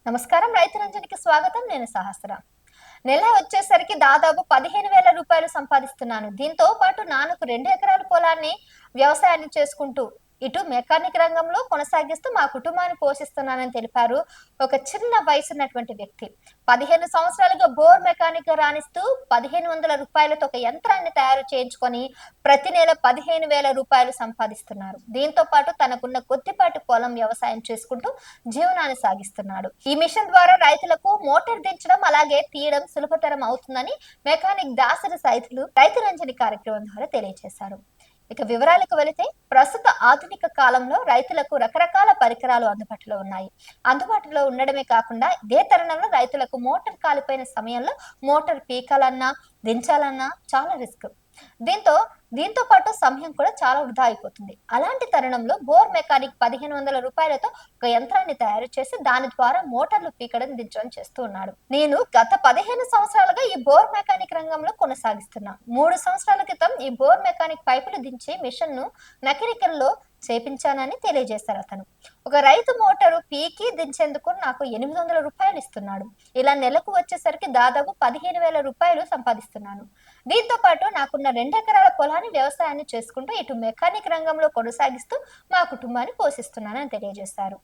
నమస్కారం. రైతు రంజనికి స్వాగతం. నేను సహస్ర. నెల వచ్చేసరికి దాదాపు 15,000 రూపాయలు సంపాదిస్తున్నాను. దీంతో పాటు నాన్నకు 2 ఎకరాల పొలాన్ని వ్యవసాయాన్ని చేసుకుంటూ ఇటు మెకానిక్ రంగంలో కొనసాగిస్తూ మా కుటుంబాన్ని పోషిస్తున్నానని తెలిపారు ఒక చిన్న వయసున్నటువంటి వ్యక్తి. 15 సంవత్సరాలుగా బోర్ మెకానిక్ రాణిస్తూ 1,500 రూపాయలతో ఒక యంత్రాన్ని తయారు చేయించుకొని ప్రతి నెల 15,000 రూపాయలు సంపాదిస్తున్నారు. దీంతో పాటు తనకున్న కొద్దిపాటి పొలం వ్యవసాయం చేసుకుంటూ జీవనాన్ని సాగిస్తున్నాడు. ఈ మిషన్ ద్వారా రైతులకు మోటార్ దించడం అలాగే తీయడం సులభతరం అవుతుందని మెకానిక్ దాసరి రైతు రంజని కార్యక్రమం ద్వారా తెలియజేశారు. ఇక వివరాలకు వెళితే ప్రస్తుత ఆధునిక కాలంలో రైతులకు రకరకాల పరికరాలు అందుబాటులో ఉండడమే కాకుండా ఇదే తరుణంలో రైతులకు మోటార్ కాలిపోయిన సమయంలో మోటార్ పీకాలన్నా దించాలన్నా చాలా రిస్క్. దీంతో దీంతో పాటు సమయం కూడా చాలా వృధా అయిపోతుంది. అలాంటి తరుణంలో బోర్ మెకానిక్ 1,500 రూపాయలతో ఒక యంత్రాన్ని తయారు చేసి దాని ద్వారా మోటార్లు పీకడం దించడం చేస్తూ ఉన్నాడు. నేను గత 15 సంవత్సరాలుగా ఈ బోర్ మెకానిక్ రంగంలో కొనసాగిస్తున్నా. 3 సంవత్సరాల క్రితం ఈ బోర్ మెకానిక్ పైపులు దించి మిషన్ ను మెకానికల్లో చేపించానని తెలియజేశారు అతను. ఒక రైతు మోటారు పీకి దించేందుకు నాకు 800 రూపాయలు ఇస్తున్నాడు. ఇలా నెలకు వచ్చేసరికి దాదాపు 15,000 రూపాయలు సంపాదిస్తున్నాను. దీంతో పాటు నాకున్న 2 ఎకరాల పొలాన్ని వ్యవసాయాన్ని చేసుకుంటూ ఇటు మెకానిక్ రంగంలో కొనసాగిస్తూ మా కుటుంబాన్ని పోషిస్తున్నానని తెలియజేశారు.